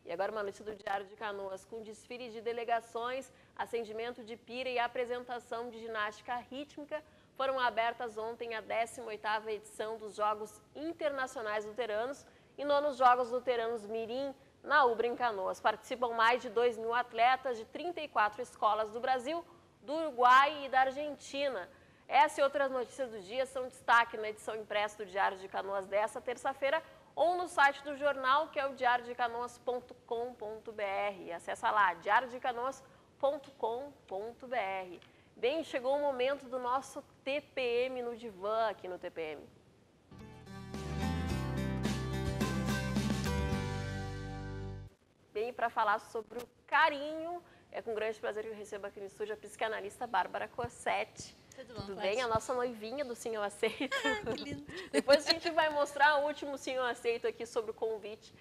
E agora uma notícia do Diário de Canoas, com desfile de delegações, acendimento de pira e apresentação de ginástica rítmica, foram abertas ontem a 18ª edição dos Jogos Internacionais Luteranos e 9º Jogos Luteranos Mirim na Ubra, em Canoas. Participam mais de 2.000 atletas de 34 escolas do Brasil, do Uruguai e da Argentina. Essa e outras notícias do dia são destaque na edição impressa do Diário de Canoas desta terça-feira ou no site do jornal, que é o diariodecanoas.com.br. Acesse lá, diariodecanoas.com.br. Bem, chegou o momento do nosso TPM no Divã aqui no TPM. Bem, para falar sobre o carinho, é com grande prazer que eu recebo aqui no estúdio a psicanalista Bárbara Cossetti. Tudo bem? A nossa noivinha do Sim Eu Aceito. Que lindo. Depois a gente vai mostrar o último Sim Eu Aceito aqui sobre o convite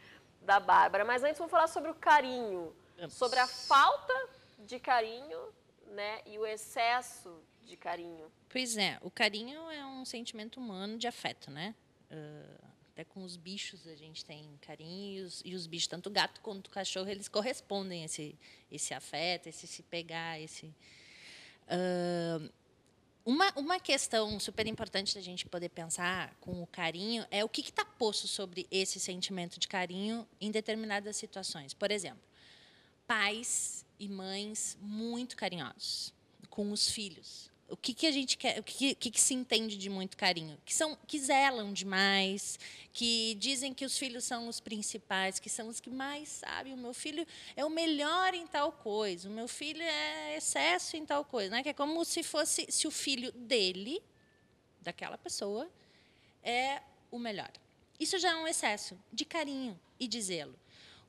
da Bárbara. Mas antes vamos falar sobre o carinho, sobre a falta de carinho, né, e o excesso de carinho. Pois é, o carinho é um sentimento humano de afeto, né? Até com os bichos a gente tem carinho, e os bichos, tanto o gato quanto o cachorro, eles correspondem a esse afeto, esse se pegar, esse... Uma questão super importante da gente poder pensar com o carinho é o que está posto sobre esse sentimento de carinho em determinadas situações. Por exemplo, pais e mães muito carinhosos com os filhos. O que a gente quer, o que se entende de muito carinho? Que zelam demais, que dizem que os filhos são os principais, que são os que mais sabem. O meu filho é o melhor em tal coisa, o meu filho é excesso em tal coisa, né? Que é como se o filho dele, daquela pessoa, é o melhor. Isso já é um excesso de carinho e de zelo.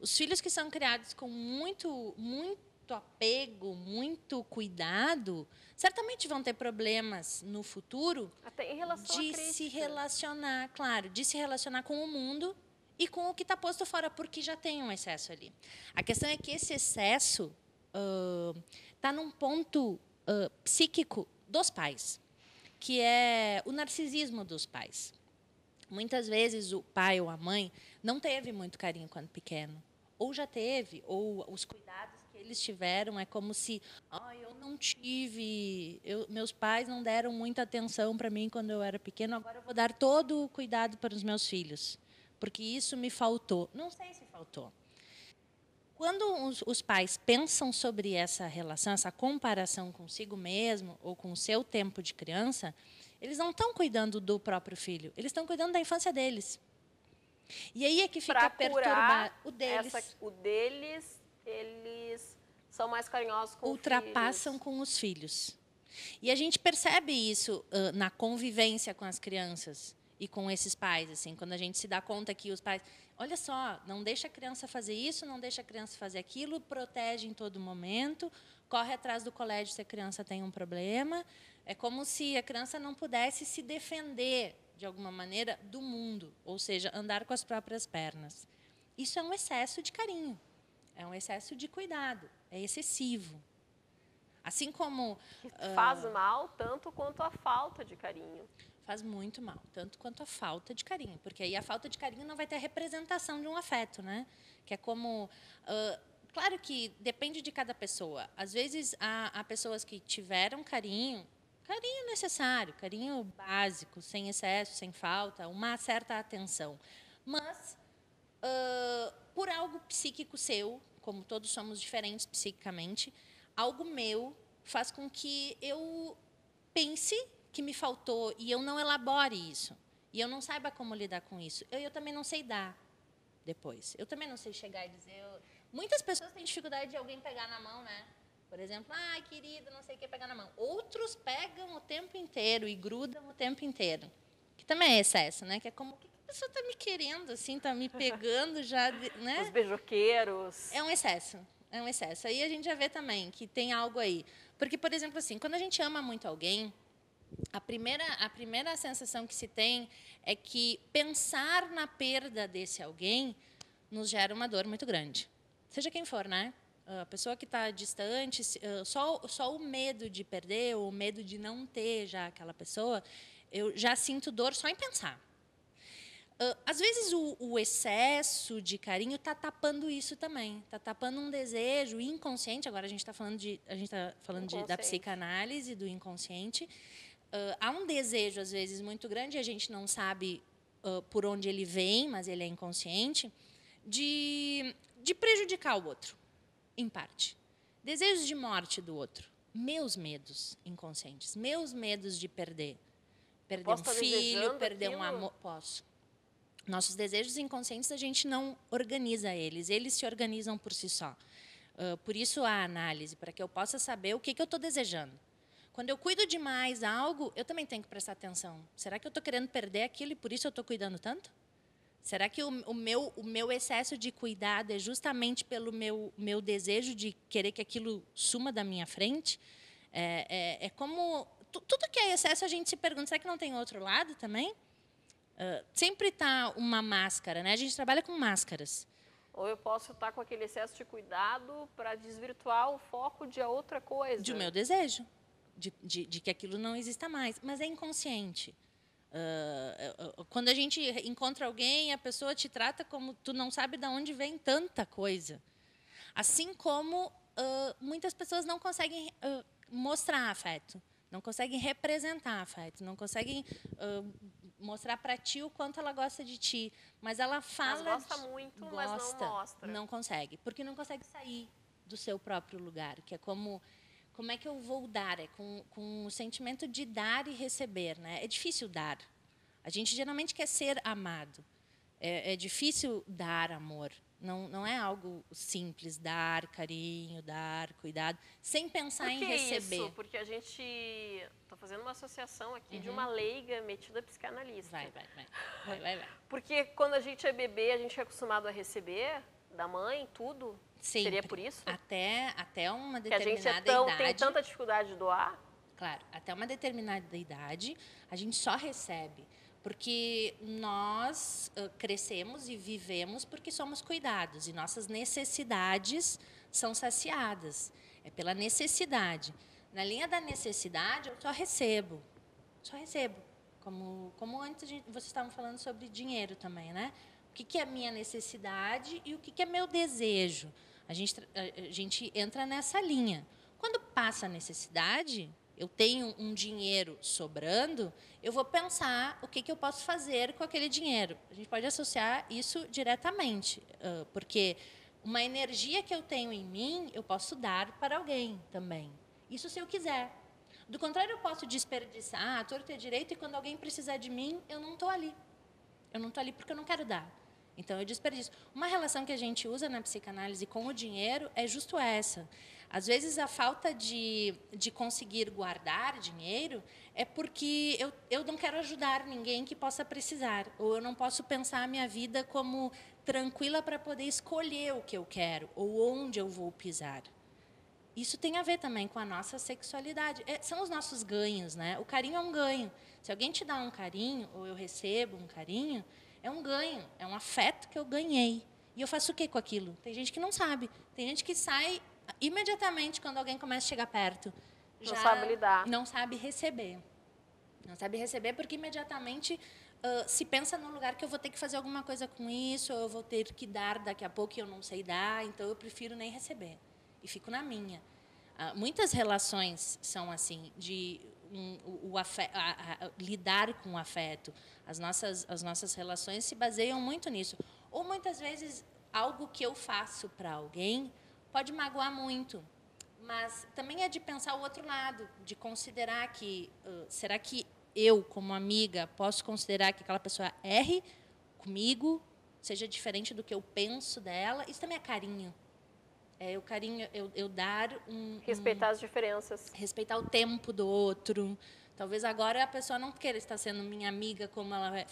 Os filhos que são criados com muito apego, muito cuidado, certamente vão ter problemas no futuro até em relação de se relacionar, claro, de se relacionar com o mundo e com o que está posto fora, porque já tem um excesso ali. A questão é que esse excesso está num ponto psíquico dos pais, que é o narcisismo dos pais. Muitas vezes o pai ou a mãe não teve muito carinho quando pequeno, ou já teve, ou os cuidados que eles tiveram é como se, eu não tive, meus pais não deram muita atenção para mim quando eu era pequeno, agora eu vou dar todo o cuidado para os meus filhos, porque isso me faltou. Não sei se faltou. Quando os pais pensam sobre essa relação, essa comparação consigo mesmo ou com o seu tempo de criança, eles não estão cuidando do próprio filho, eles estão cuidando da infância deles. E aí é que fica perturbado o deles. O deles, eles são mais carinhosos com ultrapassam filhos. Com os filhos. E a gente percebe isso na convivência com as crianças e com esses pais, assim, quando a gente se dá conta que os pais, olha só, não deixa a criança fazer isso, não deixa a criança fazer aquilo, protege em todo momento, corre atrás do colégio se a criança tem um problema. É como se a criança não pudesse se defender de alguma maneira do mundo, ou seja, andar com as próprias pernas. Isso é um excesso de carinho, é um excesso de cuidado, é excessivo. Assim como... faz mal tanto quanto a falta de carinho. Faz muito mal, tanto quanto a falta de carinho, porque aí a falta de carinho não vai ter a representação de um afeto, né? Que é como... claro que depende de cada pessoa. Às vezes, há pessoas que tiveram carinho necessário, carinho básico, sem excesso, sem falta, uma certa atenção. Mas, por algo psíquico seu, como todos somos diferentes psiquicamente, algo meu faz com que eu pense que me faltou e eu não elabore isso. E eu não saiba como lidar com isso. Eu também não sei dar depois. Eu também não sei chegar e dizer... Muitas pessoas têm dificuldade de alguém pegar na mão, né? Por exemplo, querida, não sei o que pegar na mão. Outros pegam o tempo inteiro e grudam o tempo inteiro. Que também é excesso, né? Que é como, o que a pessoa está me querendo, assim, está me pegando já, né? Os beijoqueiros. É um excesso. É um excesso. Aí a gente já vê também que tem algo aí. Porque, por exemplo, assim, quando a gente ama muito alguém, a primeira sensação que se tem é que pensar na perda desse alguém nos gera uma dor muito grande. Seja quem for, né? A pessoa que está distante, só o medo de perder, ou o medo de não ter já aquela pessoa, eu já sinto dor só em pensar. Às vezes o excesso de carinho está tapando isso também, está tapando um desejo inconsciente. Agora a gente está falando da psicanálise do inconsciente. Há um desejo às vezes muito grande, a gente não sabe por onde ele vem, mas ele é inconsciente, de prejudicar o outro, em parte. Desejos de morte do outro, meus medos inconscientes, meus medos de perder um filho, perder um amor, posso. Nossos desejos inconscientes, a gente não organiza eles se organizam por si só. Por isso a análise, para que eu possa saber o que eu estou desejando. Quando eu cuido demais algo, eu também tenho que prestar atenção. Será que eu estou querendo perder aquilo e por isso eu estou cuidando tanto? Será que o meu excesso de cuidado é justamente pelo meu desejo de querer que aquilo suma da minha frente? É como... Tudo que é excesso, a gente se pergunta, será que não tem outro lado também? Sempre está uma máscara, né? A gente trabalha com máscaras. Ou eu posso estar com aquele excesso de cuidado para desvirtuar o foco de outra coisa. De meu desejo, de que aquilo não exista mais. Mas é inconsciente. Quando a gente encontra alguém, a pessoa te trata como tu não sabe de onde vem tanta coisa. Assim como muitas pessoas não conseguem mostrar afeto, não conseguem representar afeto, não conseguem mostrar para ti o quanto ela gosta de ti, mas ela fala... Mas gosta muito, mas não mostra. Não consegue, porque não consegue sair do seu próprio lugar, que é como é que eu vou dar? É com o sentimento de dar e receber, né? É difícil dar. A gente geralmente quer ser amado. É difícil dar amor. Não é algo simples, dar carinho, dar cuidado, sem pensar em receber. Isso? Porque a gente... Estou fazendo uma associação aqui de uma leiga metida psicanalista. Vai. Porque quando a gente é bebê, a gente é acostumado a receber da mãe tudo. Sempre. Seria por isso? Até uma determinada que a gente idade. Tem tanta dificuldade de doar? Claro, até uma determinada idade, a gente só recebe. Porque nós crescemos e vivemos porque somos cuidados. E nossas necessidades são saciadas. É pela necessidade. Na linha da necessidade, eu só recebo. Só recebo. Como antes vocês estavam falando sobre dinheiro também, né? O que é minha necessidade e o que é meu desejo? A gente entra nessa linha. Quando passa a necessidade, eu tenho um dinheiro sobrando, eu vou pensar o que eu posso fazer com aquele dinheiro. A gente pode associar isso diretamente, porque uma energia que eu tenho em mim, eu posso dar para alguém também. Isso se eu quiser. Do contrário, eu posso desperdiçar, torto e direito, e quando alguém precisar de mim, eu não estou ali. Eu não estou ali porque eu não quero dar. Então, eu desperdiço. Uma relação que a gente usa na psicanálise com o dinheiro é justo essa. Às vezes, a falta de conseguir guardar dinheiro é porque eu não quero ajudar ninguém que possa precisar. Ou eu não posso pensar a minha vida como tranquila para poder escolher o que eu quero ou onde eu vou pisar. Isso tem a ver também com a nossa sexualidade. São os nossos ganhos, né? O carinho é um ganho. Se alguém te dá um carinho, ou eu recebo um carinho, é um ganho, é um afeto que eu ganhei. E eu faço o que com aquilo? Tem gente que não sabe. Tem gente que sai imediatamente quando alguém começa a chegar perto. Não sabe lidar. Não sabe receber. Não sabe receber porque imediatamente se pensa num lugar que eu vou ter que fazer alguma coisa com isso, ou eu vou ter que dar daqui a pouco e eu não sei dar, então eu prefiro nem receber. E fico na minha. Muitas relações são assim, de lidar com o afeto. As nossas relações se baseiam muito nisso. Ou, muitas vezes, algo que eu faço para alguém pode magoar muito. Mas também é de pensar o outro lado, de considerar que... será que eu, como amiga, posso considerar que aquela pessoa erre comigo, seja diferente do que eu penso dela? Isso também é carinho. O carinho, eu dar respeitar as diferenças. Respeitar o tempo do outro. Talvez agora a pessoa não queira estar sendo minha amiga como ela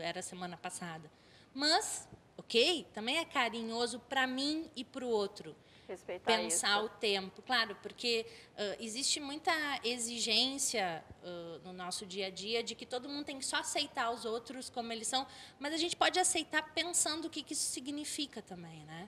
era semana passada. Mas, ok, também é carinhoso para mim e para o outro. Respeitar pensar isso. O tempo. Claro, porque existe muita exigência no nosso dia a dia de que todo mundo tem que só aceitar os outros como eles são, mas a gente pode aceitar pensando o que isso significa também, né?